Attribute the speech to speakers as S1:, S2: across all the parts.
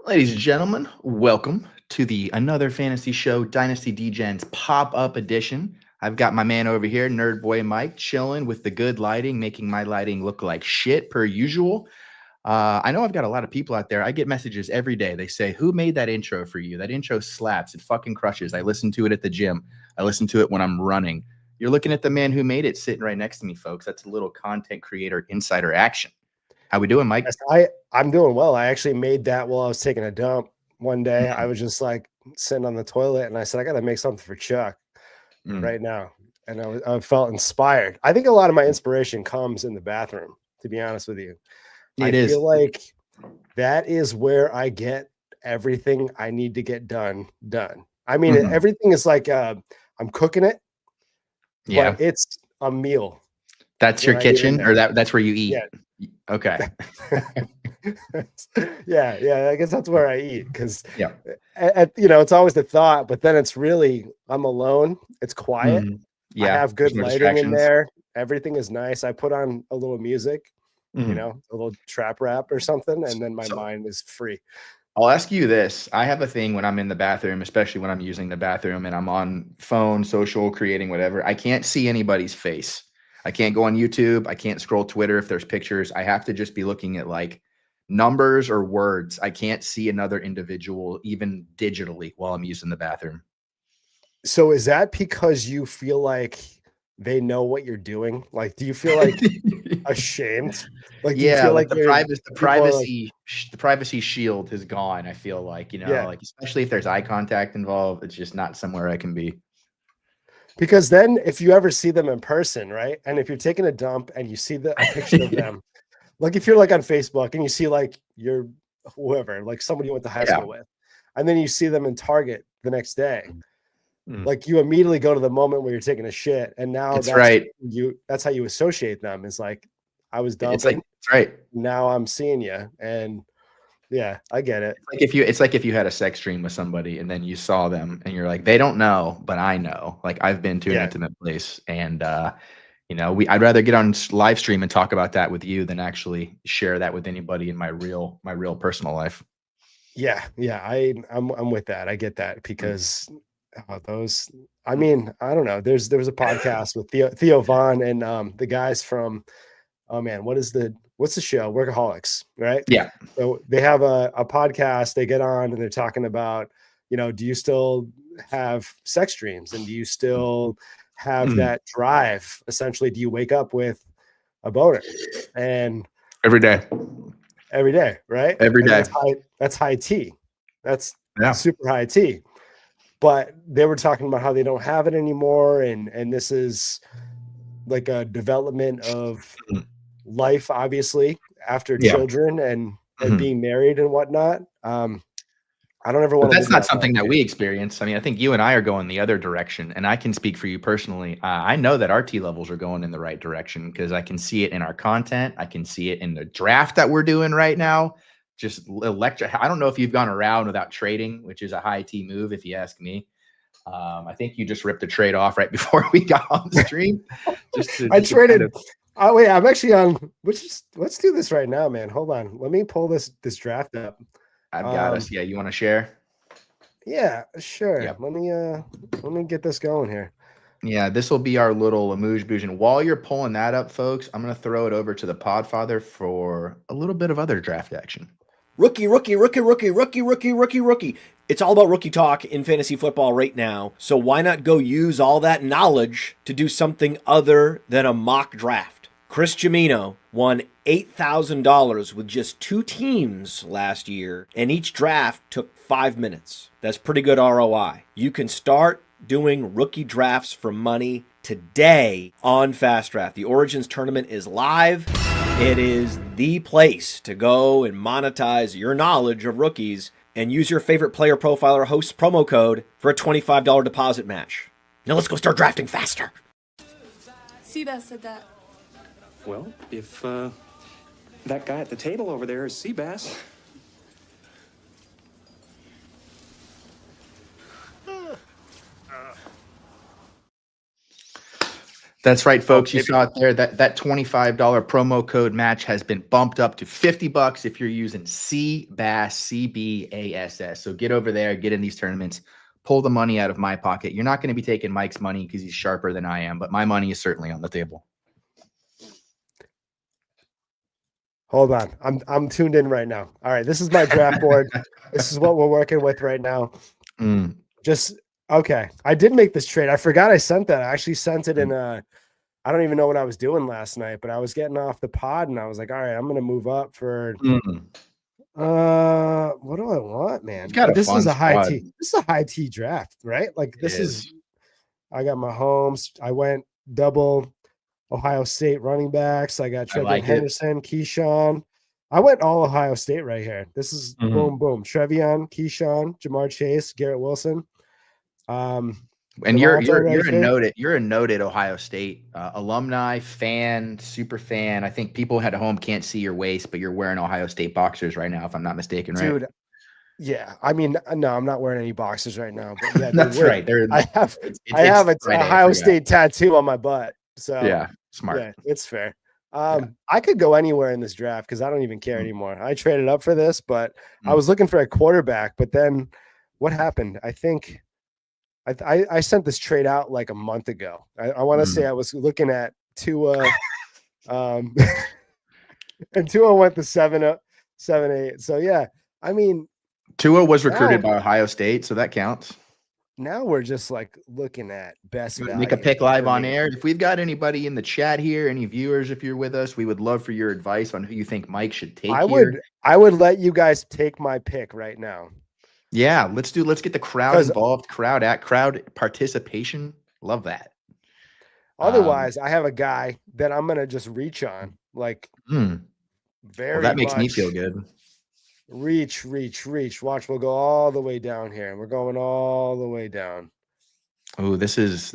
S1: Ladies and gentlemen, welcome to the another fantasy show, DynastyDegens pop-up edition. I've got my man over here, NerdBoi Mike, chilling with the good lighting, making my lighting look like shit per usual. I know I've got a lot of people out there. I get messages every day. They say, who made that intro for you? That intro slaps. It fucking crushes. I listen to it at the gym. I listen to it when I'm running. You're looking at the man who made it sitting right next to me, folks. That's a little content creator insider action. How we doing, Mike?
S2: Yes, I'm doing well. I actually made that while I was taking a dump one day. I was just like sitting on the toilet and I said, I got to make something for Chuck right now. And I felt inspired. I think a lot of my inspiration comes in the bathroom, to be honest with you. I feel like that is where I get everything I need to get done. I mean, everything is like I'm cooking it, but it's a meal.
S1: That's your kitchen, or that's where you eat?
S2: Yeah.
S1: Okay.
S2: yeah. I guess that's where I eat because, it's always the thought, but then it's really, I'm alone. It's quiet. I have good lighting in there. Everything is nice. I put on a little music, a little trap rap or something, and then my mind is free.
S1: I'll ask you this. I have a thing when I'm in the bathroom, especially when I'm using the bathroom and I'm on phone, social, creating whatever. I can't see anybody's face. I can't go on YouTube. I can't scroll Twitter if there's pictures. I have to just be looking at like numbers or words. I can't see another individual even digitally while I'm using the bathroom.
S2: So is that because you feel like they know what you're doing? Like, do you feel like ashamed? Like, do you feel like
S1: the privacy shield has gone. I feel like, like especially if there's eye contact involved, it's just not somewhere I can be.
S2: Because then if you ever see them in person, right? And if you're taking a dump and you see a picture of them, like if you're like on Facebook and you see like your whoever, like somebody you went to high school with, and then you see them in Target the next day, like you immediately go to the moment where you're taking a shit. And now that's how you associate them. Is like, I was dumping.
S1: It's like, that's right.
S2: Now I'm seeing you. And yeah, I get it.
S1: It's like if you had a sex dream with somebody and then you saw them and you're like, they don't know, but I know. Like I've been to an intimate place, and I'd rather get on live stream and talk about that with you than actually share that with anybody in my real personal life.
S2: Yeah, I'm with that. I get that because those. I mean, I don't know. There was a podcast with Theo Vaughn and the guys from. Oh man, what's the show? Workaholics, right?
S1: Yeah.
S2: So they have a podcast, they get on and they're talking about, do you still have sex dreams? And do you still have that drive? Essentially, do you wake up with a boner? And
S1: every day,
S2: right?
S1: Every day.
S2: That's high T. That's super high T. But they were talking about how they don't have it anymore. And this is like a development of life, obviously, after children and being married and whatnot. I don't ever want to.
S1: That's not something that we experience. I mean, I think you and I are going the other direction, and I can speak for you personally. I know that our T levels are going in the right direction because I can see it in our content. I can see it in the draft that we're doing right now. Just electric. I don't know if you've gone around without trading, which is a high T move, if you ask me. I think you just ripped a trade off right before we got on the stream.
S2: I traded. Oh wait, I'm actually on. Let's do this right now, man. Hold on. Let me pull this draft up.
S1: I've got us. Yeah, you want to share?
S2: Yeah, sure. Yep. Let me get this going here.
S1: Yeah, this will be our little amuse bouche. And while you're pulling that up, folks, I'm going to throw it over to the Podfather for a little bit of other draft action.
S3: Rookie. It's all about rookie talk in fantasy football right now. So why not go use all that knowledge to do something other than a mock draft? Chris Jimino won $8,000 with just 2 teams last year, and each draft took 5 minutes. That's pretty good ROI. You can start doing rookie drafts for money today on Fast Draft. The Origins tournament is live. It is the place to go and monetize your knowledge of rookies and use your favorite player profiler host promo code for a $25 deposit match. Now let's go start drafting faster.
S4: Seabass said that.
S5: Well, if that guy at the table over there is Seabass.
S1: That's right, folks. You
S2: maybe-
S1: saw it there. That $25 promo code match has been bumped up to $50 if you're using CBASS, CBASS. So get over there, get in these tournaments, pull the money out of my pocket. You're not going to be taking Mike's money because he's sharper than I am, but my money is certainly on the table.
S2: Hold on. I'm tuned in right now. All right. This is my draft board. This is what we're working with right now. Just okay. I did make this trade. I forgot I sent that. I actually sent it in I don't even know what I was doing last night, but I was getting off the pod and I was like, all right, I'm gonna move up for what do I want, man? This is a high T. This is a high T draft, right? Like this is I got my homes. I went double Ohio State running backs. I got Trevion Henderson, Keyshawn. I went all Ohio State right here. This is boom, boom. Trevion, Keyshawn, Jamar Chase, Garrett Wilson.
S1: And you're a noted Ohio State alumni, fan, super fan. I think people at home can't see your waist, but you're wearing Ohio State boxers right now, if I'm not mistaken, right?
S2: Dude, yeah. I mean, no, I'm not wearing any boxers right now. But yeah,
S1: that's right.
S2: I have an Ohio State tattoo on my butt. So
S1: yeah, smart.
S2: Yeah, it's fair. I could go anywhere in this draft because I don't even care anymore. I traded up for this, but I was looking for a quarterback. But then what happened? I think I sent this trade out like a month ago. I want to say I was looking at Tua, and Tua went to 7-8. So yeah, I mean,
S1: Tua was recruited by Ohio State, so that counts.
S2: Now we're just like looking at best value.
S1: Make a pick live on air. If we've got anybody in the chat here, any viewers, if you're with us, we would love for your advice on who you think Mike should take.
S2: I would let you guys take my pick right now.
S1: Yeah, let's get the crowd involved, crowd participation. Love that.
S2: Otherwise, I have a guy that I'm gonna just reach on. Like very
S1: that makes me feel good.
S2: Reach. Watch, we'll go all the way down here. We're going all the way down.
S1: Oh, this is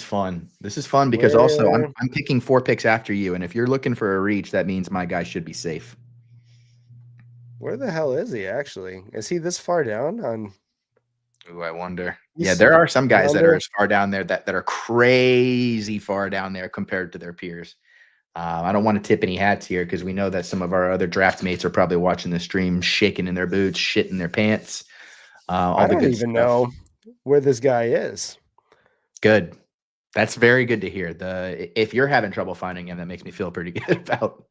S1: fun. This is fun because also I'm picking 4 picks after you, and if you're looking for a reach, that means my guy should be safe. Where
S2: the hell is he actually? Is he this far down on?
S1: Ooh, I wonder. Yeah, there are some guys that are as far down there that are crazy far down there compared to their peers. I don't want to tip any hats here because we know that some of our other draft mates are probably watching the stream, shaking in their boots, shitting their pants.
S2: I don't even know where this guy is.
S1: Good. That's very good to hear. If you're having trouble finding him, that makes me feel pretty good about.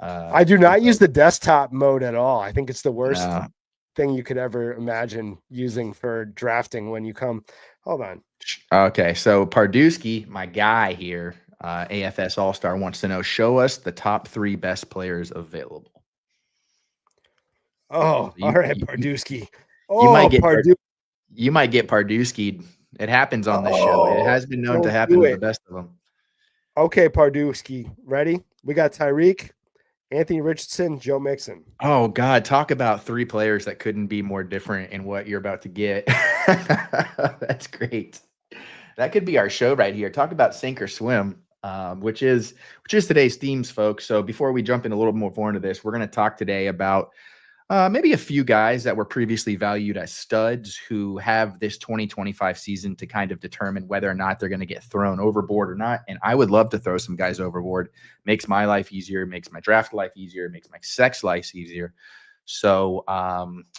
S2: I do not use the desktop mode at all. I think it's the worst thing you could ever imagine using for drafting when you come. Hold on.
S1: Okay, so Pardusky, my guy here, AFS All-Star, wants to know, show us the top 3 best players available.
S2: Oh, all right, Pardusky.
S1: You might get Pardusky. It happens on this show. It has been known to happen with the best of them.
S2: Okay, Pardusky. Ready? We got Tyreek, Anthony Richardson, Joe Mixon.
S1: Oh, God. Talk about 3 players that couldn't be more different in what you're about to get. That's great. That could be our show right here. Talk about sink or swim, which is today's themes, folks. So before we jump in a little more into this, we're going to talk today about maybe a few guys that were previously valued as studs who have this 2025 season to kind of determine whether or not they're going to get thrown overboard or not. And I would love to throw some guys overboard. Makes my life easier, makes my draft life easier, makes my sex life easier. So,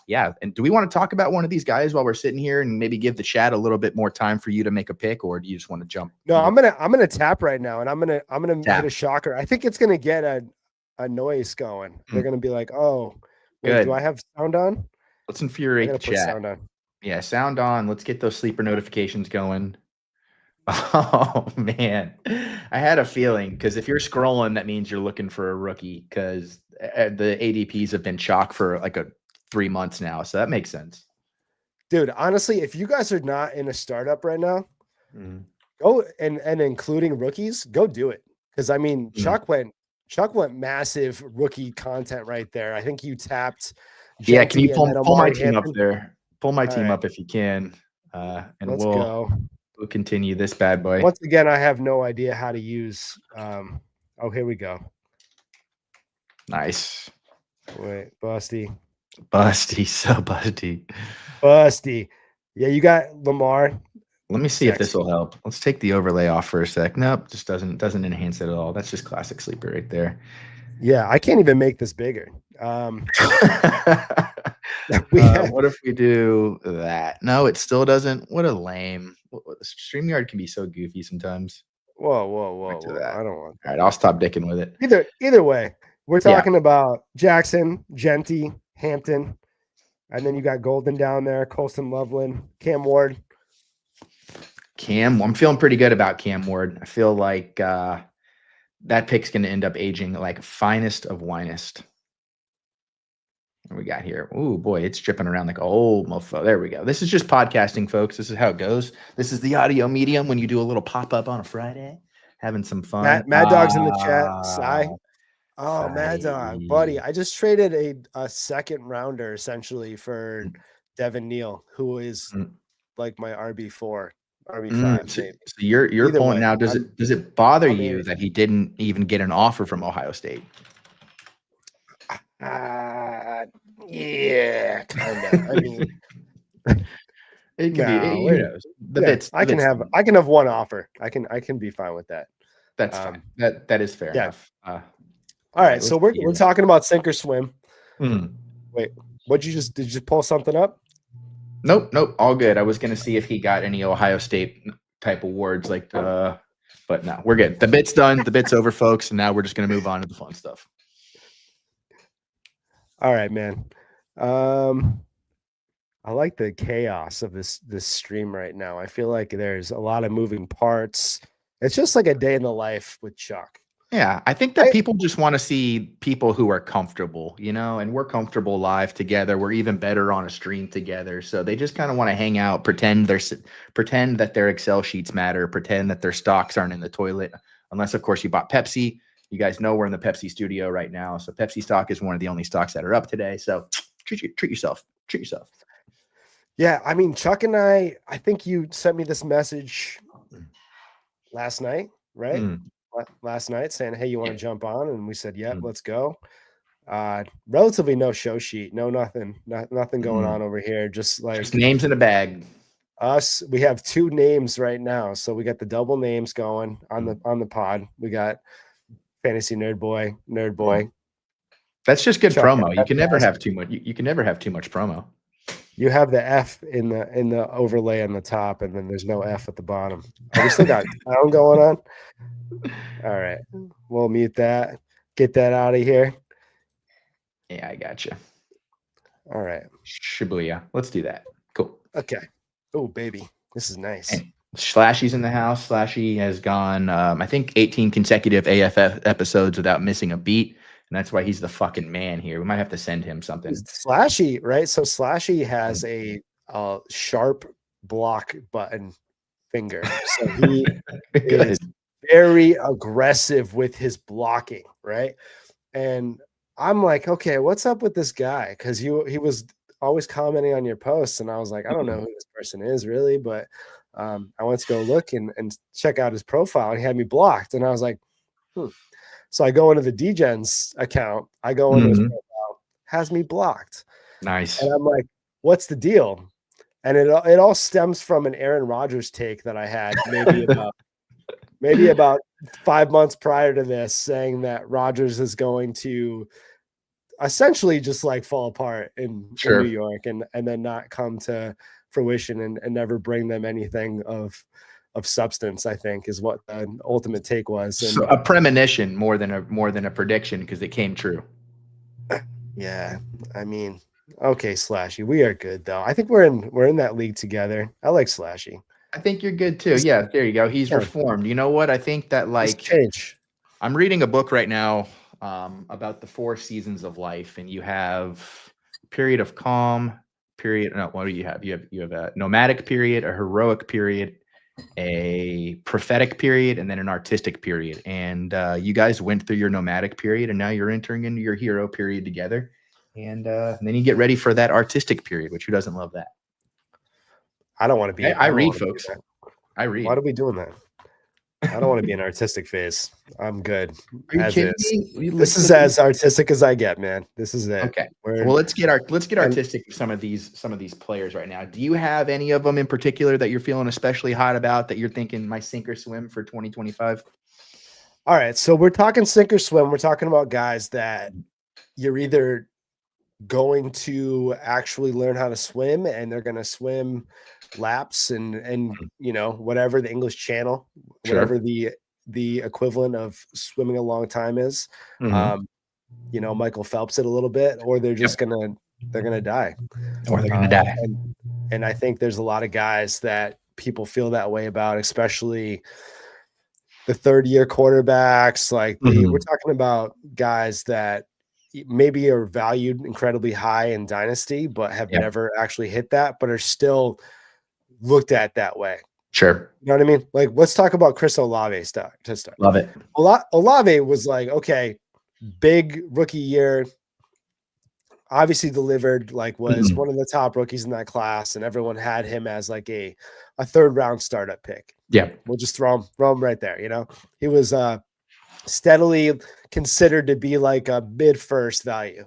S1: yeah. And do we want to talk about one of these guys while we're sitting here and maybe give the chat a little bit more time for you to make a pick, or do you just want to jump?
S2: No, I'm gonna tap right now, and I'm gonna hit a shocker. I think it's gonna get a noise going. They're gonna be like, oh. Wait, do I have sound on?
S1: Let's infuriate the chat.
S2: Sound on.
S1: Yeah, sound on. Let's get those sleeper notifications going. Oh, man. I had a feeling because if you're scrolling, that means you're looking for a rookie because the ADPs have been chalk for like 3 months now. So that makes sense.
S2: Dude, honestly, if you guys are not in a startup right now, go and including rookies, go do it. Because, I mean, Chuck went massive rookie content right there. I think you tapped.
S1: Yeah, can you pull my team up there? Pull my team up if you can. And
S2: let's go.
S1: We'll continue this bad boy.
S2: Once again, I have no idea how to use. Oh, here we go.
S1: Nice.
S2: Wait, Busty.
S1: So busty.
S2: Busty. Yeah, you got Lamar.
S1: Let me see if this will help. Let's take the overlay off for a sec. Nope, just doesn't enhance it at all. That's just classic sleeper right there.
S2: Yeah, I can't even make this bigger.
S1: What if we do that? No, it still doesn't. What a lame. StreamYard can be so goofy sometimes.
S2: Whoa.
S1: I
S2: don't want that.
S1: All right, I'll stop dicking with it.
S2: Either way, we're talking about Jackson, Genty, Hampton, and then you got Golden down there, Colston Loveland, Cam Ward.
S1: I'm feeling pretty good about Cam Ward. I feel like that pick's going to end up aging like finest of winest. What we got here? Oh boy, it's dripping around like old mofo. There we go. This is just podcasting, folks. This is how it goes. This is the audio medium when you do a little pop-up on a Friday, having some fun.
S2: Mad Dog's in the chat. Sai. Oh,
S1: Sai.
S2: Mad Dog, buddy. I just traded a second rounder essentially for Devin Neal, who is like my RB4. RB5.
S1: So you're
S2: Either
S1: pulling
S2: way,
S1: now. Does it bother you that he didn't even get an offer from Ohio State?
S2: Yeah, kind of. I mean,
S1: it can be.
S2: who knows? I can have one offer. I can be fine with that.
S1: That's fine. That is fair enough.
S2: All right, so we're talking about sink or swim. Wait, did you just pull something up?
S1: Nope. All good. I was going to see if he got any Ohio State type awards but no, we're good. The bit's done. The bit's over, folks. And now we're just going to move on to the fun stuff.
S2: All right, man. I like the chaos of this stream right now. I feel like there's a lot of moving parts. It's just like a day in the life with Chuck.
S1: Yeah, I think that people just want to see people who are comfortable, and we're comfortable live together. We're even better on a stream together. So they just kind of want to hang out, pretend that their Excel sheets matter, pretend that their stocks aren't in the toilet, unless, of course, you bought Pepsi. You guys know we're in the Pepsi studio right now. So Pepsi stock is one of the only stocks that are up today. So treat yourself.
S2: Yeah, I mean, Chuck and I think you sent me this message last night, right? Last night saying, hey, you want to jump on? And we said, yep, let's go. Relatively no show sheet, nothing going on over here. Just
S1: names in a bag.
S2: Us, we have two names right now. So we got the double names going on the pod. We got FantasyNerdBoi. That's
S1: just good promo. You can never have too much. You can never have too much promo.
S2: You have the F in the overlay on the top, and then there's no F at the bottom. We still got sound going on. All right, we'll mute that. Get that out of here.
S1: Yeah, I got you.
S2: All right,
S1: Shibuya. Let's do that. Cool.
S2: Okay. Oh, baby, this is nice.
S1: Hey, Slashy's in the house. Slashy has gone, I think, 18 consecutive AFF episodes without missing a beat. And that's why he's the fucking man here. We might have to send him something.
S2: Slashy, right? So Slashy has a sharp block button finger. So he is very aggressive with his blocking, right? And I'm like, okay, what's up with this guy? Because he was always commenting on your posts, and I was like, I don't know who this person is really, but I went to go look and check out his profile, and he had me blocked. And I was like, So I go into the Degens account. I go into his profile, has me blocked.
S1: Nice.
S2: And I'm like, what's the deal? And it all stems from an Aaron Rodgers take that I had maybe about 5 months prior to this, saying that Rodgers is going to essentially just like fall apart in New York and then not come to fruition and never bring them anything of substance, I think, is what the ultimate take was. And,
S1: so a premonition more than a prediction, because it came true.
S2: Yeah, I mean, okay, Slashy, we are good though. I think we're in that league together. I like Slashy.
S1: I think you're good too. Yeah, there you go. He's reformed. You know what? I think that
S2: change.
S1: I'm reading a book right now about the 4 seasons of life, and you have period of calm, period. No, what do you have? You have a nomadic period, a heroic period, a prophetic period, and then an artistic period. And you guys went through your nomadic period, and now you're entering into your hero period together. And then you get ready for that artistic period, which who doesn't love that?
S2: I don't want to be.
S1: I read, folks. I read.
S2: Why are we doing that? I don't want to be an artistic phase. I'm good
S1: Are you
S2: as
S1: kidding
S2: is.
S1: me?
S2: This is as artistic as I get, man. This is it.
S1: Okay.
S2: We're,
S1: Well, let's get
S2: and-
S1: artistic with some of these players right now. Do you have any of them in particular that you're feeling especially hot about that you're thinking my sink or swim for 2025?
S2: All right. So we're talking sink or swim. We're talking about guys that you're either going to actually learn how to swim and they're going to swim laps and whatever the English Channel, whatever
S1: Sure.
S2: the equivalent of swimming a long time is.
S1: Mhm.
S2: Michael Phelps it a little bit, or they're just they're gonna die.
S1: Or they're gonna die.
S2: And I think there's a lot of guys that people feel that way about, especially the third-year quarterbacks. Like we're talking about guys that maybe are valued incredibly high in Dynasty, but have never actually hit that, but are still looked at that way.
S1: Sure.
S2: You know what I mean? Like, let's talk about Chris Olave to start.
S1: Love it.
S2: Olave was like, okay, big rookie year, obviously delivered, like was one of the top rookies in that class, and everyone had him as like a third round startup pick.
S1: Yeah.
S2: We'll just throw him right there. He was steadily considered to be like a mid-first value.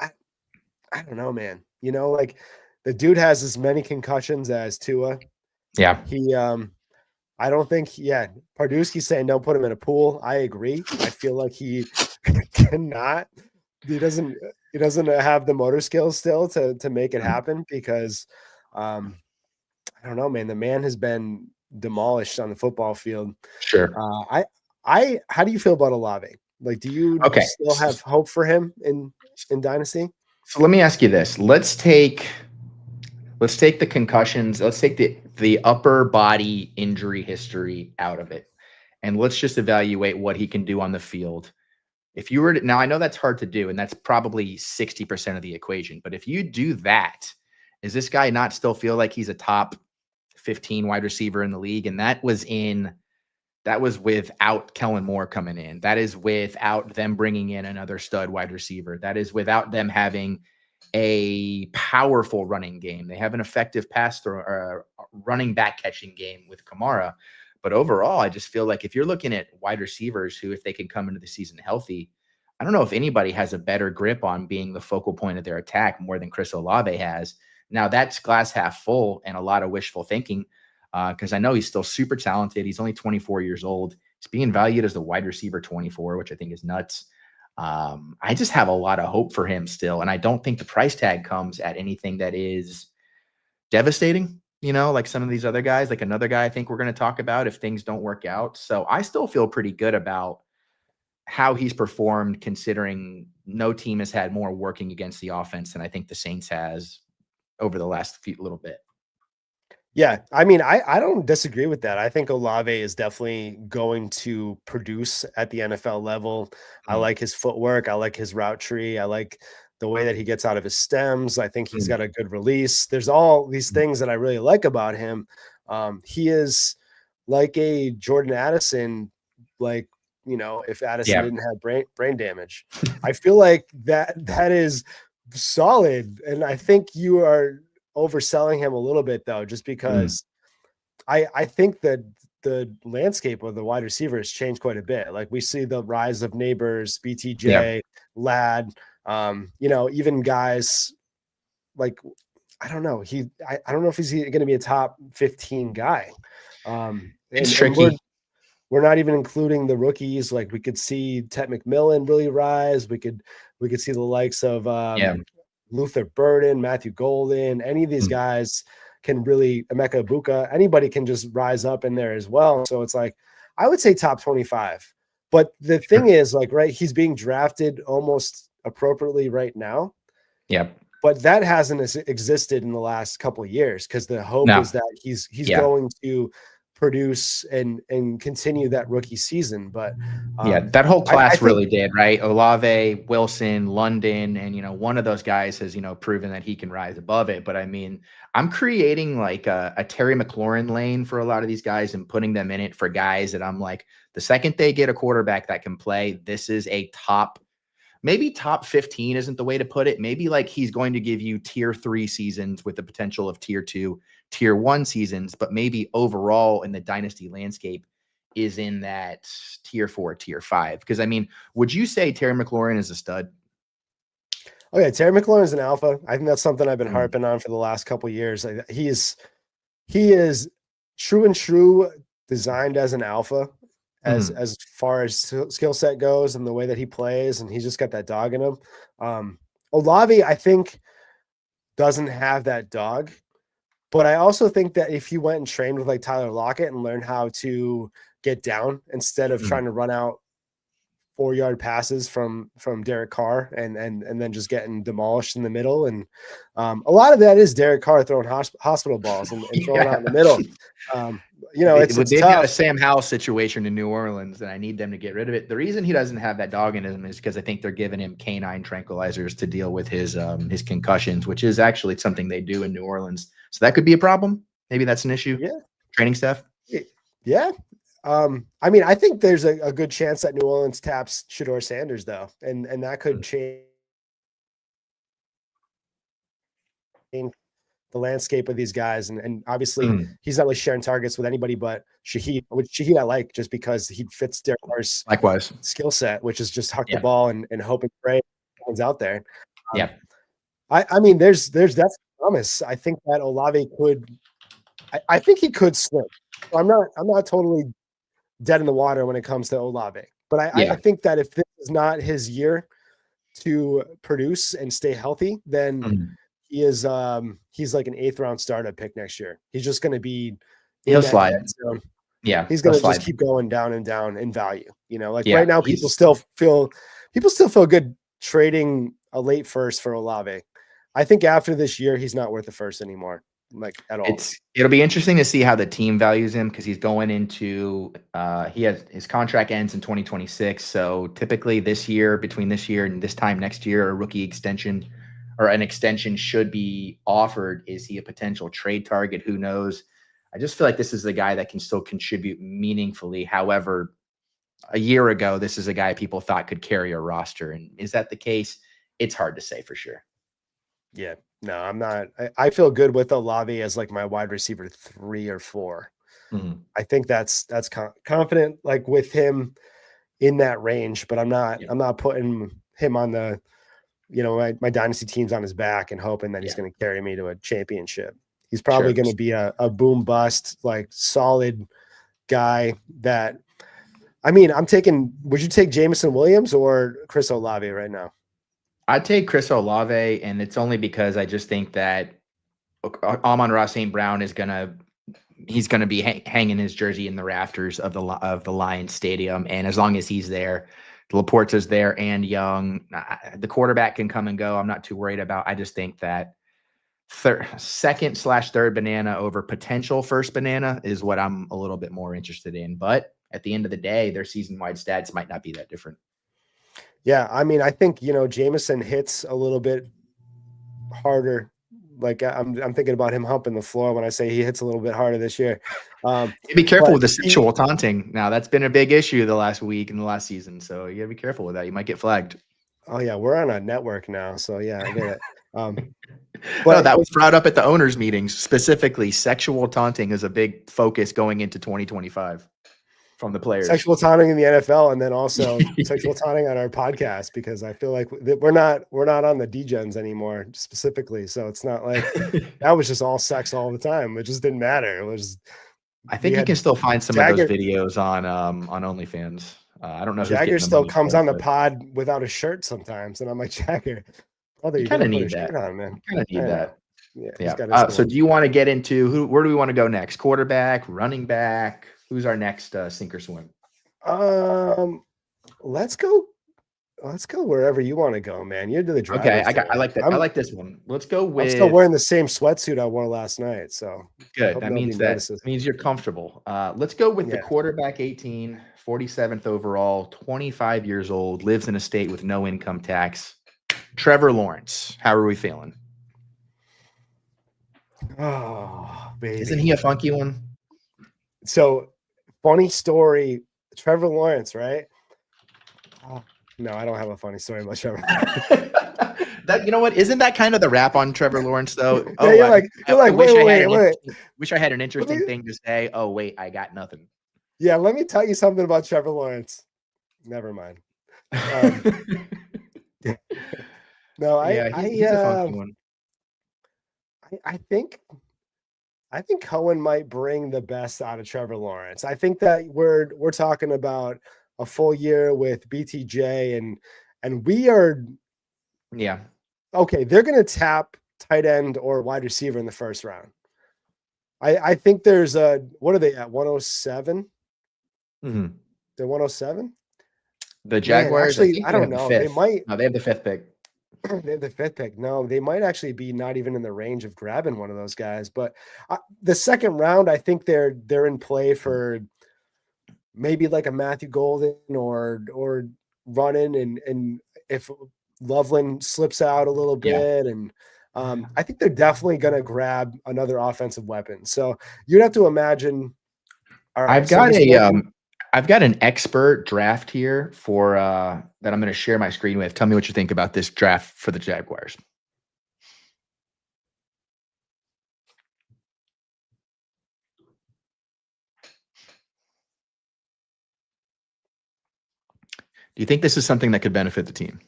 S2: I don't know, man. Like the dude has as many concussions as Tua.
S1: Yeah.
S2: He I don't think, Pardusky's saying don't put him in a pool. I agree. I feel like he cannot. He doesn't have the motor skills still to make it happen because I don't know, man. The man has been demolished on the football field.
S1: Sure.
S2: How do you feel about Olave? Like, do you still have hope for him in Dynasty?
S1: So let me ask you this. Let's take the concussions. Let's take the upper body injury history out of it. And let's just evaluate what he can do on the field. If you were to, now I know that's hard to do, and that's probably 60% of the equation. But if you do that, is this guy not still feel like he's a top 15 wide receiver in the league? And that was without Kellen Moore coming in. That is without them bringing in another stud wide receiver. That is without them having a powerful running game. They have an effective running back catching game with Kamara. But overall, I just feel like if you're looking at wide receivers who, if they can come into the season healthy, I don't know if anybody has a better grip on being the focal point of their attack more than Chris Olave has. Now, that's glass half full and a lot of wishful thinking because I know he's still super talented. He's only 24 years old. He's being valued as the wide receiver 24, which I think is nuts. I just have a lot of hope for him still. And I don't think the price tag comes at anything that is devastating, like some of these other guys, like another guy I think we're going to talk about if things don't work out. So I still feel pretty good about how he's performed, considering no team has had more working against the offense than I think the Saints has over the last little bit.
S2: Yeah, I mean, I don't disagree with that. I think Olave is definitely going to produce at the NFL level. I like his footwork. I like his route tree. I like the way that he gets out of his stems. I think he's got a good release. There's all these things that I really like about him. He is like a Jordan Addison, like, if Addison didn't have brain damage. I feel like that is solid. And I think you are overselling him a little bit though, just because I think that the landscape of the wide receiver has changed quite a bit. Like we see the rise of Neighbors, BTJ, Ladd, even guys like, I don't know. I don't know if he's going to be a top 15 guy.
S1: It's tricky.
S2: We're not even including the rookies. Like we could see Ted McMillan really rise. We could see the likes of Luther Burden, Matthew Golden, any of these guys can really, Emeka Ibuka, anybody can just rise up in there as well. So it's like, I would say top 25. But the thing is, like, right, he's being drafted almost appropriately right now.
S1: Yep.
S2: But that hasn't existed in the last couple of years because the hope is that he's going to produce and continue that rookie season. But
S1: that whole class really did, right? Olave, Wilson, London, and one of those guys has proven that he can rise above it. But I mean, I'm creating like a Terry McLaurin lane for a lot of these guys and putting them in it for guys that I'm like, the second they get a quarterback that can play, this is a maybe top 15 isn't the way to put it. Maybe like he's going to give you tier 3 seasons with the potential of tier 2, tier 1 seasons, but maybe overall in the dynasty landscape is in that tier 4, tier 5. Because I mean, would you say Terry McLaurin is a stud?
S2: Oh yeah, Terry McLaurin is an alpha. I think that's something I've been harping on for the last couple of years. He is true and true designed as an alpha as far as skill set goes and the way that he plays, and he's just got that dog in him. Olave, I think, doesn't have that dog, but I also think that if he went and trained with like Tyler Lockett and learned how to get down instead of trying to run out 4-yard passes from Derek Carr and then just getting demolished in the middle. And a lot of that is Derek Carr throwing hospital balls and throwing out in the middle. It's
S1: they've
S2: tough.
S1: got a Sam Howell situation in New Orleans, and I need them to get rid of it. The reason he doesn't have that dog in him is because I think they're giving him canine tranquilizers to deal with his concussions, which is actually something they do in New Orleans. So that could be a problem. Maybe that's an issue.
S2: Yeah. Training
S1: staff.
S2: Yeah. I mean, I think there's a good chance that New Orleans taps Shedeur Sanders though, and that could change the landscape of these guys. And obviously he's not really sharing targets with anybody but Shaheed, which Shaheed I like just because he fits Derek Carr's
S1: likewise
S2: skill set, which is just huck the ball and hope and pray one's out there. I mean, there's definitely promise. I think that Olave could, I think he could slip. I'm not totally dead in the water when it comes to Olave, but I think that if this is not his year to produce and stay healthy, then he is he's like an 8th round startup pick next year. He's just going to be
S1: he'll slide.
S2: Yeah, he's going to just keep going down and down in value. Right now, people still feel good trading a late first for Olave. I think after this year, he's not worth the first anymore. At all.
S1: It'll be interesting to see how the team values him because he's going into his contract ends in 2026. So typically between this year and this time next year, a rookie extension or an extension should be offered. Is he a potential trade target? Who knows? I just feel like this is a guy that can still contribute meaningfully. However, a year ago, this is a guy people thought could carry a roster. And is that the case? It's hard to say for sure.
S2: Yeah. No, I'm not. I feel good with Olave as like my wide receiver 3 or 4. I think that's confident like with him in that range, but I'm not putting him on the, my dynasty teams on his back and hoping that he's going to carry me to a championship. He's probably going to be a boom bust, like solid guy that, I mean, would you take Jameson Williams or Chris Olave right now?
S1: I'd take Chris Olave, and it's only because I just think that Amon-Ra St. Brown is he's gonna be hanging his jersey in the rafters of the Lions Stadium, and as long as he's there, Laporta's there and Young, the quarterback can come and go. I'm not too worried about. I just think that second/third banana over potential first banana is what I'm a little bit more interested in. But at the end of the day, their season-wide stats might not be that different.
S2: Yeah, I mean, I think Jameson hits a little bit harder. Like I'm thinking about him humping the floor when I say he hits a little bit harder this year.
S1: Be careful with the sexual taunting. Now that's been a big issue the last week and the last season, so you gotta be careful with that. You might get flagged.
S2: Oh yeah, we're on a network now, so yeah, I get it.
S1: But that was brought up at the owners' meetings specifically. Sexual taunting is a big focus going into 2025. From the players,
S2: sexual taunting in the NFL, and then also sexual taunting on our podcast, because I feel like we're not on the Degens anymore specifically. So it's not like that was just all sex all the time. It just didn't matter. It was.
S1: I think you can still find some of those videos on OnlyFans. I don't know.
S2: Jagger still comes on the pod without a shirt sometimes, and I'm like, Jagger, brother, you kind of need that, on, man.
S1: Kind of need that. Yeah. So do you want to get into where do we want to go next? Quarterback, running back. Who's our next sink or swim?
S2: Let's go wherever you want to go, man. You're to the driver's
S1: Okay, I like that. I like this one. Let's go with.
S2: I'm still wearing the same sweatsuit I wore last night, so
S1: good. That means you're comfortable. Let's go with the quarterback, 18, 47th overall, 25 years old, lives in a state with no income tax. Trevor Lawrence. How are we feeling?
S2: Oh, baby.
S1: Isn't he a funky one?
S2: So, funny story, Trevor Lawrence, right? No, I don't have a funny story about Trevor.
S1: That, you know what? Isn't that kind of the rap on Trevor Lawrence though?
S2: Yeah, you're like, wait.
S1: Wish I had an interesting thing to say. Oh wait, I got nothing.
S2: Yeah, let me tell you something about Trevor Lawrence. Never mind. No,
S1: he's a funky one.
S2: I think Cohen might bring the best out of Trevor Lawrence. I think that we're talking about a full year with BTJ and we are okay. They're going to tap tight end or wide receiver in the first round. I think there's what are they at 107?
S1: Mm-hmm.
S2: They're 107.
S1: The Jaguars. Man,
S2: actually, I don't know. They might.
S1: No, they have the 5th pick.
S2: They have the 5th pick. No, they might actually be not even in the range of grabbing one of those guys. But the second round, I think they're in play for maybe like a Matthew Golden or running and if Loveland slips out a little bit and I think they're definitely going to grab another offensive weapon. So you'd have to imagine. All right,
S1: I've got an expert draft here for that I'm going to share my screen with. Tell me what you think about this draft for the Jaguars. Do you think this is something that could benefit the team?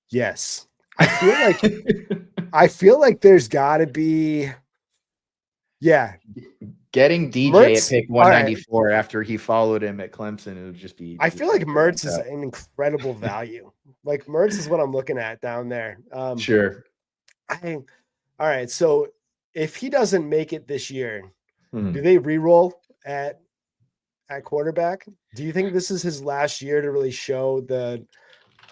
S2: Yes. I feel like there's got to be
S1: getting DJ Mertz, at pick 194 after he followed him at Clemson, it would just be.
S2: I feel like Mertz is an incredible value. Like Mertz is what I'm looking at down there.
S1: Sure.
S2: All right. So if he doesn't make it this year, do they re-roll at quarterback? Do you think this is his last year to really show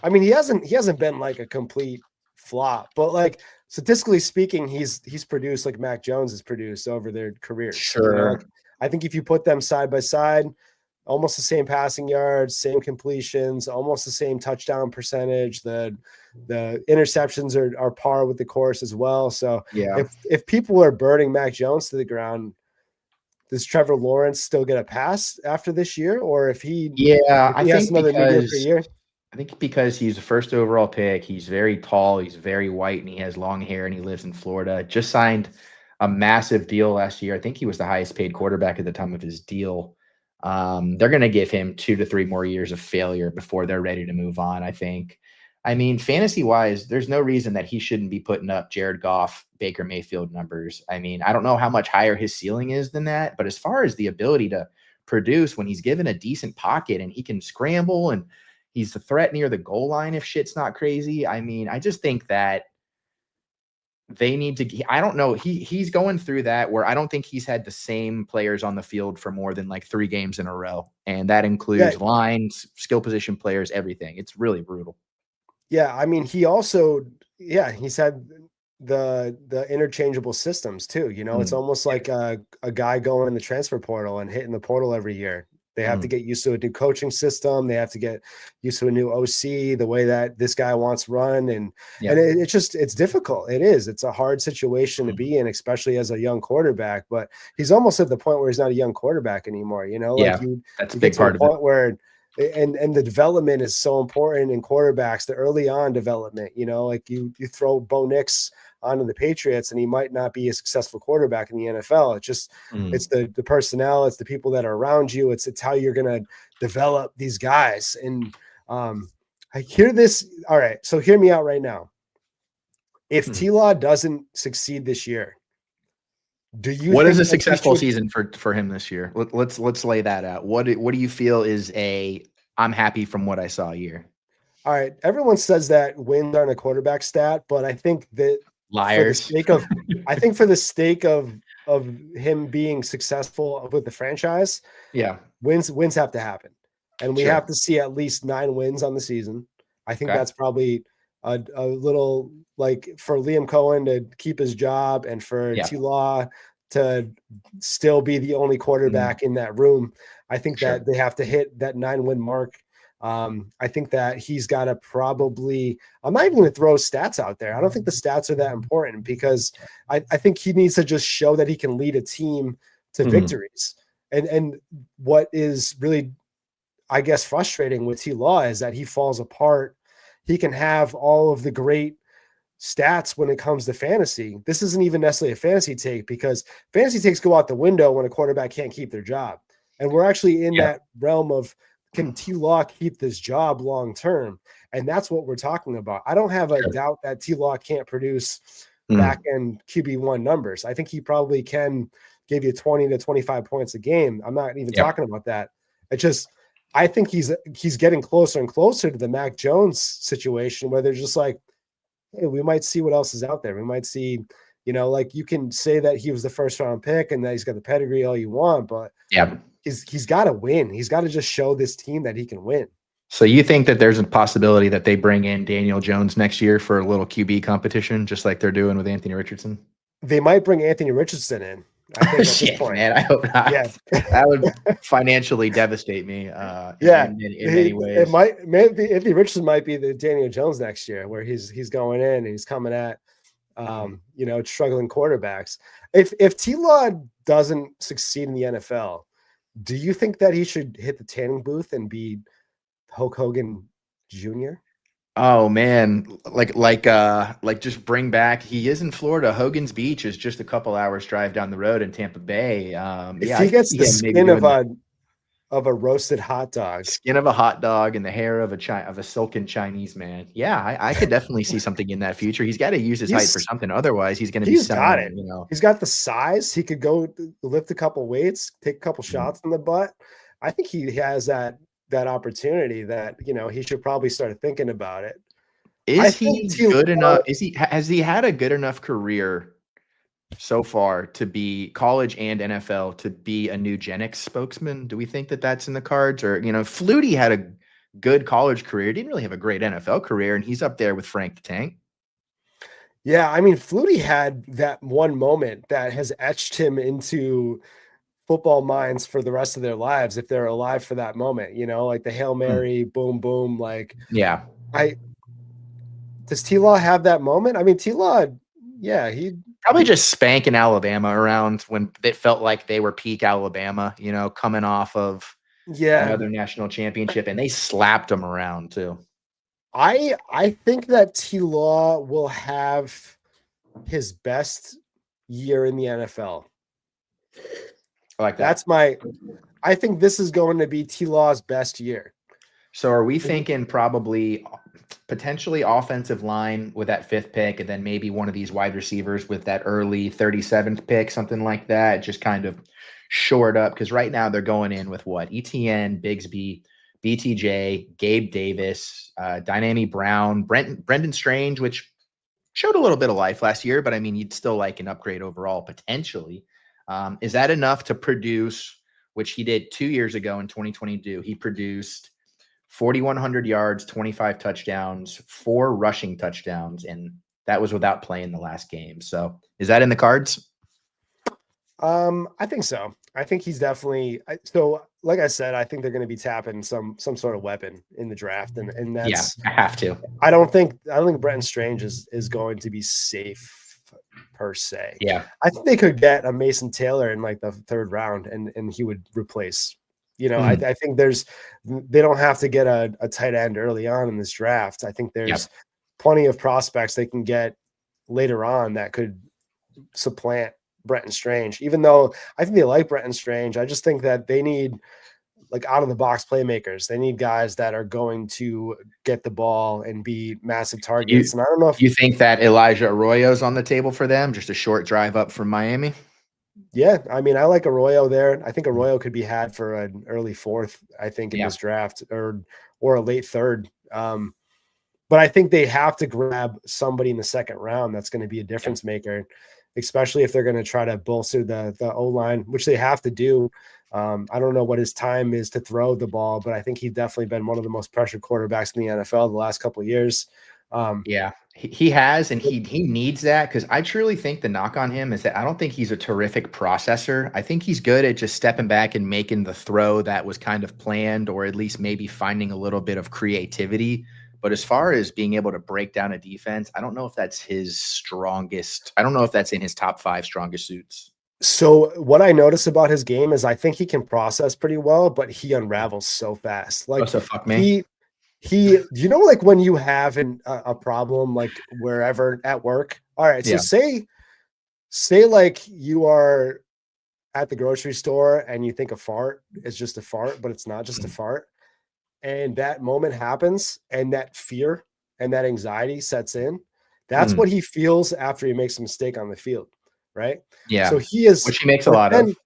S2: I mean, he hasn't been like a complete flop, but like statistically speaking, he's produced like Mac Jones has produced over their careers.
S1: Sure.
S2: You know, like, I think if you put them side by side, almost the same passing yards, same completions, almost the same touchdown percentage. The interceptions are par with the course as well. So if people are burning Mac Jones to the ground, does Trevor Lawrence still get a pass after this year? Or if he has another mediocre year?
S1: I think because he's the first overall pick, he's very tall, he's very white, and he has long hair, and he lives in Florida. Just signed a massive deal last year. I think he was the highest paid quarterback at the time of his deal. They're going to give him 2 to 3 more years of failure before they're ready to move on, I think. I mean, fantasy-wise, there's no reason that he shouldn't be putting up Jared Goff, Baker Mayfield numbers. I mean, I don't know how much higher his ceiling is than that, but as far as the ability to produce when he's given a decent pocket and he can scramble and he's a threat near the goal line if shit's not crazy. I mean, I just think that they need to, I don't know. He's going through that where I don't think he's had the same players on the field for more than like 3 games in a row. And that includes lines, skill position players, everything. It's really brutal.
S2: Yeah. I mean, he also, he's had the interchangeable systems too. You know, it's almost like a guy going in the transfer portal and hitting the portal every year. They have to get used to a new coaching system. They have to get used to a new OC, the way that this guy wants run. And it's difficult. It is. It's a hard situation to be in, especially as a young quarterback, but he's almost at the point where he's not a young quarterback anymore. You know,
S1: that's a big part of it.
S2: Where, and the development is so important in quarterbacks, the early on development, you know, like you throw Bo Nix onto the Patriots and he might not be a successful quarterback in the NFL. It's just, it's the personnel, it's the people that are around you. It's how you're going to develop these guys. And I hear this. All right. So hear me out right now. If T-Law doesn't succeed this year,
S1: what is a successful season for him this year? Let's lay that out. What do you feel is I'm happy from what I saw year?
S2: All right. Everyone says that wins aren't a quarterback stat, but I think that
S1: liars.
S2: For the sake of him being successful with the franchise, wins have to happen, and we have to see at least 9 wins on the season. I think that's probably a little like for Liam Cohen to keep his job and for T-Law to still be the only quarterback in that room. I think that they have to hit that 9-win mark. I think that he's got to probably, I'm not even going to throw stats out there. I don't think the stats are that important because I think he needs to just show that he can lead a team to victories. And what is really, I guess, frustrating with T-Law is that he falls apart. He can have all of the great stats when it comes to fantasy. This isn't even necessarily a fantasy take, because fantasy takes go out the window when a quarterback can't keep their job. And we're actually in that realm of, can T-Law keep this job long term? And that's what we're talking about. I don't have a doubt that T-Law can't produce back end QB1 numbers. I think he probably can give you 20 to 25 points a game. I'm not even talking about that. It just, I think he's getting closer and closer to the Mac Jones situation, where they're just like, hey, we might see what else is out there. We might see, like, you can say that he was the first round pick and that he's got the pedigree all you want, but he's got to win. He's got to just show this team that he can win.
S1: So you think that there's a possibility that they bring in Daniel Jones next year for a little QB competition, just like they're doing with Anthony Richardson?
S2: They might bring Anthony Richardson in. I think at this point.
S1: Man, I hope not.
S2: Yeah.
S1: That would financially devastate me. In many ways.
S2: It might. Maybe Anthony Richardson might be the Daniel Jones next year, where he's going in and he's coming at, struggling quarterbacks. If T-Law doesn't succeed in the NFL, do you think that he should hit the tanning booth and be Hulk Hogan Jr.?
S1: Oh man, like just bring back. He is in Florida. Hogan's Beach is just a couple hours drive down the road in Tampa Bay.
S2: If he gets the skin of a roasted hot dog,
S1: skin of a hot dog, and the hair of a silken Chinese man, I could definitely see something in that future. He's got to use his height for something, otherwise he's going to be.
S2: He's got it. He's got the size. He could go lift a couple weights, take a couple shots in the butt. I think he has that opportunity that, he should probably start thinking about it.
S1: Is he good enough? Has he had a good enough career so far to be college and NFL to be a Nugenics spokesman? Do we think that that's in the cards? Or, Flutie had a good college career, didn't really have a great NFL career, and he's up there with Frank the Tank.
S2: Yeah, I mean, Flutie had that one moment that has etched him into football minds for the rest of their lives, if they're alive for that moment, like the Hail Mary, boom, boom. Like, does T-Law have that moment? I mean, T-Law, he
S1: probably just spanking Alabama around when it felt like they were peak Alabama, coming off of another national championship, and they slapped them around too.
S2: I think that T-Law will have his best year in the NFL.
S1: I like that.
S2: I think this is going to be T-Law's best year.
S1: So are we thinking probably potentially offensive line with that 5th pick, and then maybe one of these wide receivers with that early 37th pick, something like that, just kind of shore it up? Because right now they're going in with what? ETN, Bigsby, BTJ, Gabe Davis, Dynami Brown, Brendan Strange, which showed a little bit of life last year, but I mean, you'd still like an upgrade overall potentially. Is that enough to produce, which he did 2 years ago in 2022? He produced 4,100 yards, 25 touchdowns, 4 rushing touchdowns, and that was without playing the last game. So is that in the cards?
S2: I think so. I think he's definitely so. Like I said, I think they're going to be tapping some sort of weapon in the draft, and that's
S1: I have to.
S2: I don't think Brenton Strange is going to be safe per se.
S1: Yeah,
S2: I think they could get a Mason Taylor in like the 3rd round, and he would replace. I think they don't have to get a tight end early on in this draft. I think there's plenty of prospects they can get later on that could supplant Brenton Strange. Even though I think they like Brenton Strange, I just think that they need like out of the box playmakers. They need guys that are going to get the ball and be massive targets. And I don't know if
S1: you think that Elijah Arroyo's on the table for them, just a short drive up from Miami.
S2: Yeah, I mean, I like Arroyo there. I think Arroyo could be had for an early 4th, I think, in this draft, or a late 3rd. But I think they have to grab somebody in the 2nd round that's going to be a difference maker, especially if they're going to try to bolster the O-line, which they have to do. I don't know what his time is to throw the ball, but I think he's definitely been one of the most pressured quarterbacks in the NFL the last couple of years.
S1: He has, and he needs that, because I truly think the knock on him is that I don't think he's a terrific processor. I think he's good at just stepping back and making the throw that was kind of planned, or at least maybe finding a little bit of creativity. But as far as being able to break down a defense, I don't know if that's his strongest. I don't know if that's in his top 5 strongest suits.
S2: So what I notice about his game is I think he can process pretty well, but he unravels so fast.
S1: Oh,
S2: Like
S1: so fuck me.
S2: you know, like when you have a problem, like wherever at work. All right. So
S1: Yeah.
S2: say like you are at the grocery store and you think a fart is just a fart, but it's not just a fart. And that moment happens and that fear and that anxiety sets in. That's what he feels after he makes a mistake on the field. Right.
S1: Yeah.
S2: So he is,
S1: Which he makes a
S2: but
S1: lot
S2: then,
S1: of.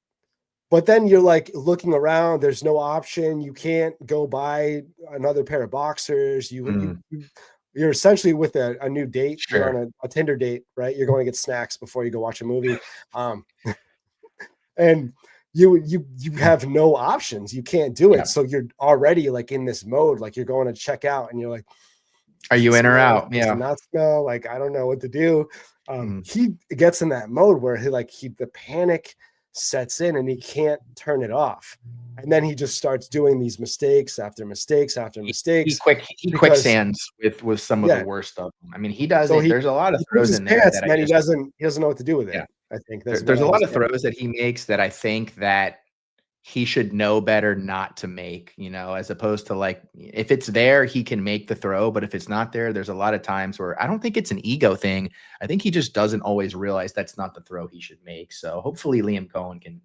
S2: but then you're like looking around, there's no option. You can't go buy another pair of boxers. You're essentially with a new date. You're
S1: Sure.
S2: on a Tinder date, right? You're going to get snacks before you go watch a movie. And you have no options. You can't do it.
S1: Yeah.
S2: So you're already like in this mode, like you're going to check out and you're like,
S1: Are you in or
S2: smell,
S1: out?
S2: does it
S1: Yeah.
S2: not smell, like I don't know what to do. He gets in that mode where the panic sets in and he can't turn it off. And then he just starts doing these mistakes after mistakes after mistakes.
S1: He quicksands with some of the worst of them. I mean, he does
S2: So
S1: it. There's a lot of
S2: he
S1: throws
S2: moves
S1: in
S2: his
S1: there
S2: pants,
S1: that
S2: and then he doesn't know what to do with it.
S1: Yeah.
S2: I think
S1: There's a lot of throws that he makes that I think that he should know better not to make, you know, as opposed to like, if it's there, he can make the throw. But if it's not there, there's a lot of times where I don't think it's an ego thing. I think he just doesn't always realize that's not the throw he should make. So hopefully Liam Cohen can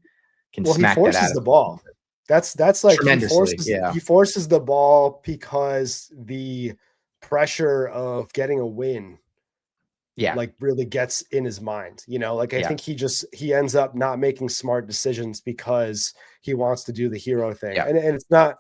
S1: smack
S2: he
S1: that
S2: forces
S1: out
S2: the
S1: of
S2: ball. That's like
S1: tremendously.
S2: he forces the ball because the pressure of getting a win like really gets in his mind, you know, like I think he ends up not making smart decisions because he wants to do the hero thing. And it's not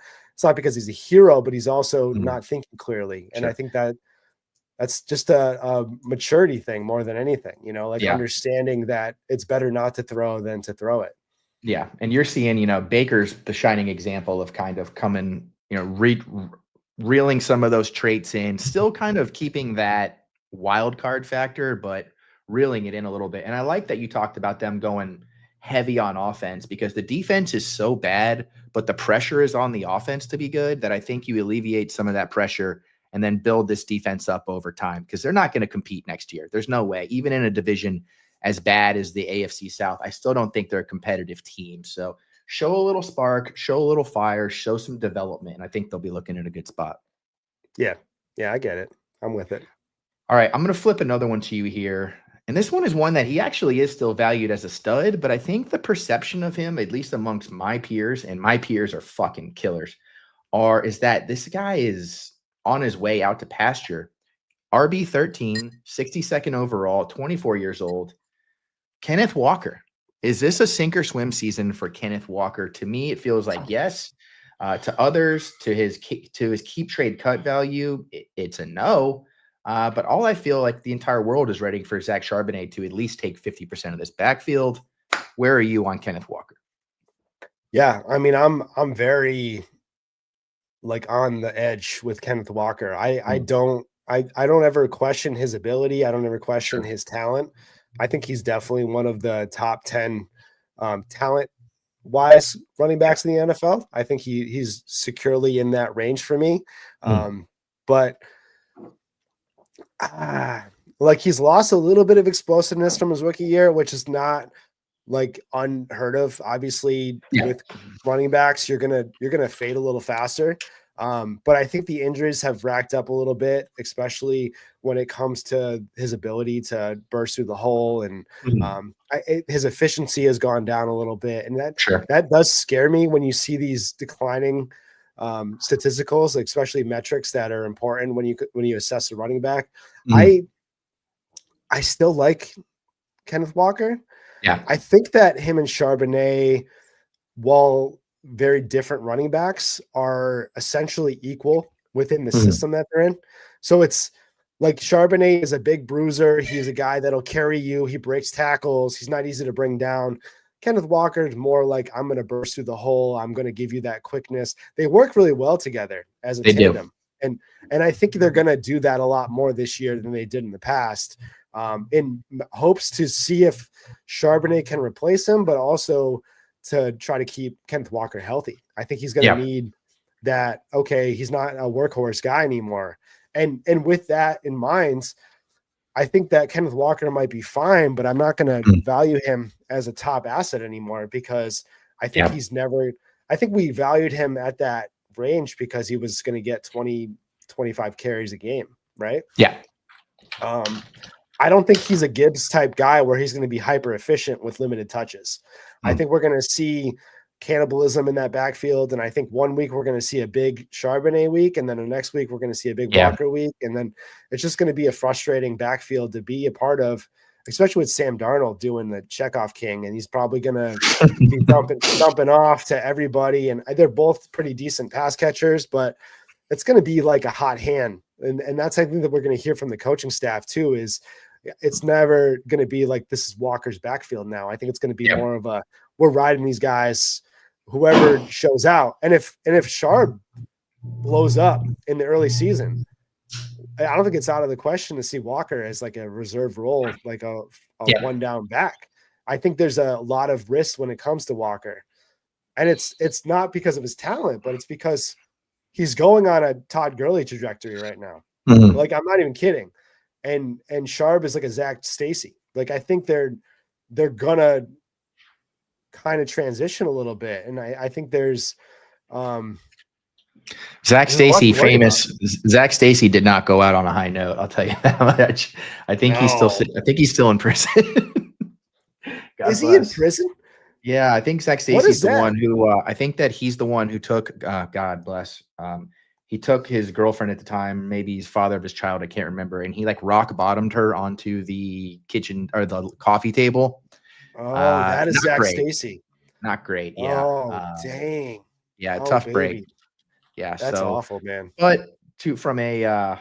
S2: because he's a hero, but he's also not thinking clearly. And I think that's just a maturity thing more than anything, you know, like understanding that it's better not to throw than to throw it.
S1: Yeah. And you're seeing, you know, Baker's the shining example of kind of coming, you know, reeling some of those traits in, still kind of keeping that wild card factor, but reeling it in a little bit. And I like that you talked about them going heavy on offense because the defense is so bad, but the pressure is on the offense to be good that I think you alleviate some of that pressure and then build this defense up over time because they're not going to compete next year. There's no way, even in a division as bad as the AFC South, I still don't think they're a competitive team. So show a little spark, show a little fire, show some development. And I think they'll be looking at a good spot.
S2: Yeah. Yeah, I get it. I'm with it.
S1: All right, I'm going to flip another one to you here. And this one is one that he actually is still valued as a stud, but I think the perception of him, at least amongst my peers, and my peers are fucking killers, is that this guy is on his way out to pasture. RB13, 62nd overall, 24 years old. Kenneth Walker. Is this a sink or swim season for Kenneth Walker? To me, it feels like yes. To others, to his keep trade cut value, it's a no. But all I feel like the entire world is ready for Zach Charbonnet to at least take 50% of this backfield. Where are you on Kenneth Walker?
S2: Yeah, I mean, I'm very like on the edge with Kenneth Walker. I don't ever question his ability. I don't ever question his talent. I think he's definitely one of the top 10 talent wise running backs in the NFL. I think he's securely in that range for me. But like he's lost a little bit of explosiveness from his rookie year, which is not like unheard of. Obviously, with running backs, you're gonna fade a little faster. But I think the injuries have racked up a little bit, especially when it comes to his ability to burst through the hole, and his efficiency has gone down a little bit, and that does scare me when you see these declining statisticals, especially metrics that are important when you assess a running back. I still like Kenneth Walker.
S1: Yeah,
S2: I think that him and Charbonnet, while very different running backs, are essentially equal within the system that they're in. So it's like Charbonnet is a big bruiser. He's a guy that'll carry you. He breaks tackles. He's not easy to bring down. Kenneth Walker is more like, I'm going to burst through the hole. I'm going to give you that quickness. They work really well together as a tandem. And I think they're going to do that a lot more this year than they did in the past, in hopes to see if Charbonnet can replace him, but also to try to keep Kenneth Walker healthy. I think he's going to need that. Okay, he's not a workhorse guy anymore. And with that in mind, I think that Kenneth Walker might be fine, but I'm not going to value him as a top asset anymore because I think he's never. I think we valued him at that range because he was going to get 20, 25 carries a game, right?
S1: Yeah.
S2: I don't think he's a Gibbs type guy where he's going to be hyper efficient with limited touches. I think we're going to see cannibalism in that backfield. And I think 1 week we're going to see a big Charbonnet week. And then the next week we're going to see a big Walker week. And then it's just going to be a frustrating backfield to be a part of, especially with Sam Darnold doing the checkoff king. And he's probably going to be dumping off to everybody. And they're both pretty decent pass catchers, but it's going to be like a hot hand. And that's something that we're going to hear from the coaching staff too, is it's never going to be like, this is Walker's backfield now. I think it's going to be more of a, we're riding these guys, whoever shows out. And if Sharp blows up in the early season, I don't think it's out of the question to see Walker as like a reserve role, like a one down back. I think there's a lot of risk when it comes to Walker. And it's not because of his talent, but it's because he's going on a Todd Gurley trajectory right now. Like, I'm not even kidding. And Sharp is like a Zach Stacy. Like, I think they're gonna kind of transition a little bit. And I think there's
S1: Zach Stacy, Zach Stacy did not go out on a high note. I'll tell you that much. I think he's still in prison.
S2: Is he in prison?
S1: Yeah, I think Zach Stacy's the one who I think that he's the one who took God bless. He took his girlfriend at the time, maybe his father of his child, I can't remember, and he like rock bottomed her onto the kitchen or the coffee table.
S2: Oh, that is Zach Stacy.
S1: Not great. Yeah.
S2: Oh, dang.
S1: Yeah, tough break. Yeah,
S2: that's awful, man.
S1: But from a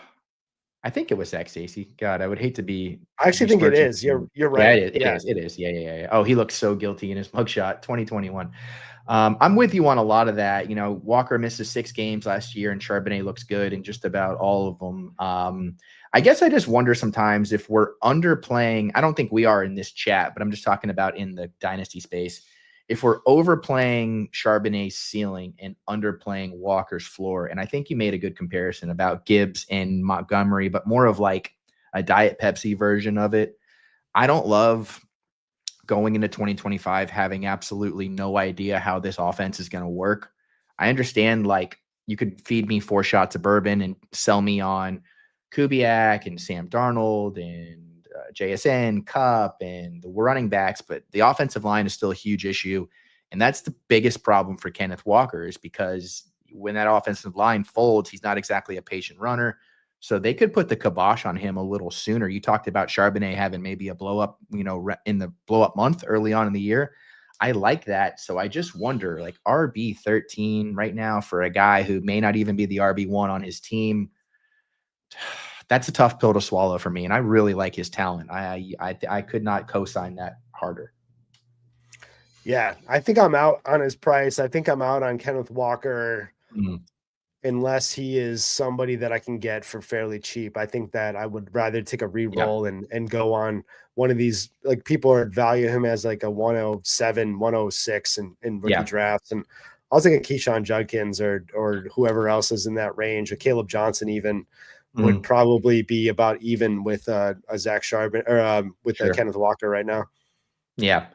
S1: I think it was Zach Stacy. God, I would hate to be.
S2: I actually think it is. You're right.
S1: Yeah, it is. Yeah. Oh, he looks so guilty in his mugshot. 2021. I'm with you on a lot of that. You know, Walker misses 6 games last year, and Charbonnet looks good in just about all of them. I guess I just wonder sometimes if we're underplaying. I don't think we are in this chat, but I'm just talking about in the dynasty space. If we're overplaying Charbonnet's ceiling and underplaying Walker's floor, and I think you made a good comparison about Gibbs and Montgomery, but more of like a Diet Pepsi version of it. I don't love going into 2025 having absolutely no idea how this offense is going to work. I understand, like, you could feed me 4 shots of bourbon and sell me on Kubiak and Sam Darnold and JSN, Cup, and the running backs, but the offensive line is still a huge issue. And that's the biggest problem for Kenneth Walker, is because when that offensive line folds, he's not exactly a patient runner. So they could put the kibosh on him a little sooner. You talked about Charbonnet having maybe a blow up, in the blow up month early on in the year. I like that. So I just wonder, like, RB13 right now for a guy who may not even be the RB1 on his team. That's a tough pill to swallow for me. And I really like his talent. I could not co-sign that harder.
S2: Yeah, I think I'm out on his price. I think I'm out on Kenneth Walker unless he is somebody that I can get for fairly cheap. I think that I would rather take a re-roll and go on one of these, like, people are value him as like a 107, 106 in rookie drafts. And I'll take a Keyshawn Judkins or whoever else is in that range. A Caleb Johnson even would probably be about even with a Zach Charbonnet or with Kenneth Walker right now.
S1: Yeah.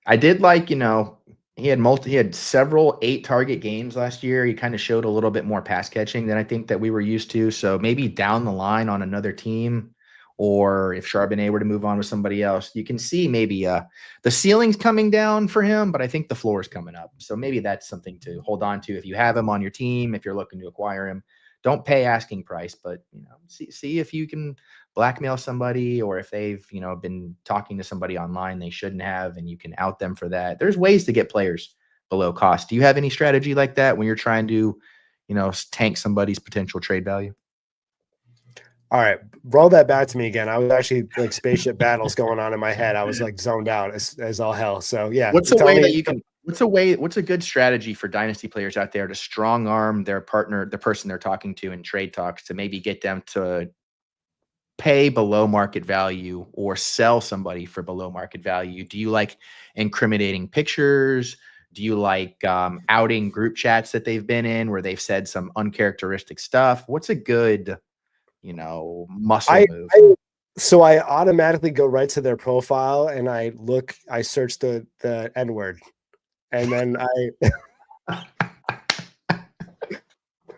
S1: I did like, he had several 8-target games last year. He kind of showed a little bit more pass catching than I think that we were used to. So maybe down the line on another team, or if Charbonnet were to move on with somebody else, you can see maybe the ceiling's coming down for him, but I think the floor is coming up. So maybe that's something to hold on to if you have him on your team, if you're looking to acquire him. Don't pay asking price, but see if you can blackmail somebody, or if they've been talking to somebody online they shouldn't have, and you can out them for that. There's ways to get players below cost. Do you have any strategy like that when you're trying to tank somebody's potential trade value?
S2: All right, roll that back to me again. I was actually like spaceship battles going on in my head. I was like zoned out as all hell. So yeah,
S1: what's a way that you can? What's a good strategy for dynasty players out there to strong arm their partner, the person they're talking to in trade talks, to maybe get them to pay below market value or sell somebody for below market value? Do you like incriminating pictures? Do you like outing group chats that they've been in where they've said some uncharacteristic stuff? What's a good, muscle move?
S2: So I automatically go right to their profile and I search the N word, and then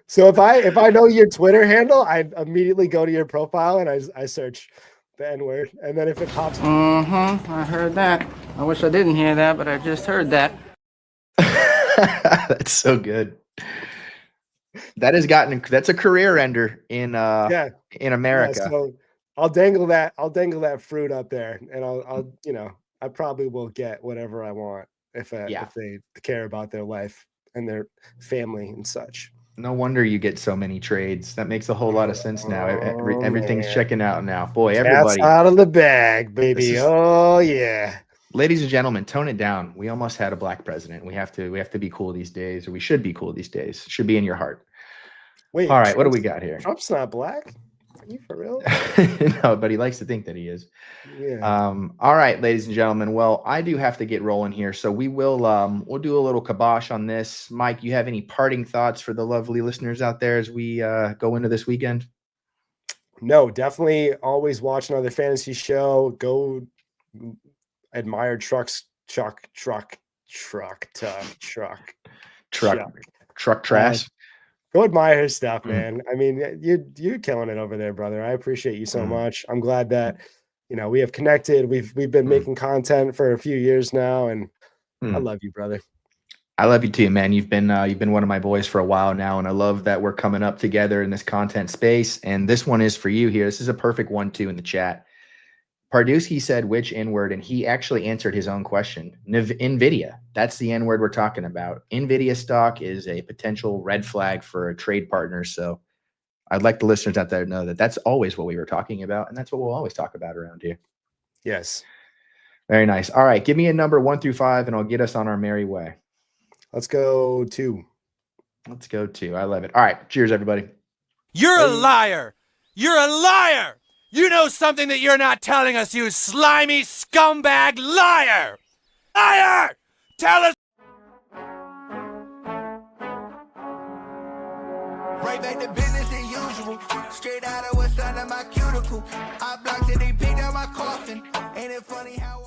S2: so if I know your Twitter handle, I immediately go to your profile and I search the N word, and then if it pops,
S6: I heard that. I wish I didn't hear that, but I just heard that.
S1: That's so good. That's a career ender in America.
S2: Yeah, so I'll dangle that fruit up there, and I'll I probably will get whatever I want if they care about their life and their family and such.
S1: No wonder you get so many trades. That makes a whole lot of sense now. Everything's checking out now. Boy, everybody.
S2: Cat's out of the bag, baby. Oh yeah.
S1: Ladies and gentlemen, tone it down. We almost had a black president. We have to be cool these days, or we should be cool these days. Should be in your heart.
S2: Wait.
S1: All right, what do we got here?
S2: Trump's not black. Are you for real?
S1: No, but he likes to think that he is.
S2: Yeah.
S1: All right, ladies and gentlemen. Well, I do have to get rolling here, so we will we'll do a little kibosh on this. Mike, you have any parting thoughts for the lovely listeners out there as we go into this weekend?
S2: No, definitely always watch another fantasy show. Go admire truck trash. Go admire his stuff, man. I mean, you're killing it over there, brother. I appreciate you so much. I'm glad that we have connected. We've been making content for a few years now, and I love you, brother.
S1: I love you too, man. You've been one of my boys for a while now, and I love that we're coming up together in this content space. And this one is for you here. This is a perfect one too in the chat. Pardusky said which N-word, and he actually answered his own question. NVIDIA. That's the N-word we're talking about. NVIDIA stock is a potential red flag for a trade partner. So I'd like the listeners out there to know that that's always what we were talking about, and that's what we'll always talk about around here.
S2: Yes.
S1: Very nice. All right. Give me a number 1 through 5, and I'll get us on our merry way.
S2: Let's go 2.
S1: Let's go 2. I love it. All right. Cheers, everybody.
S7: You're a liar. You're a liar. You know something that you're not telling us, you slimy scumbag liar! Liar! Tell us!
S8: Right back to business as usual. Straight out of what's under my cuticle. I blocked it, they picked out my coffin. Ain't it funny how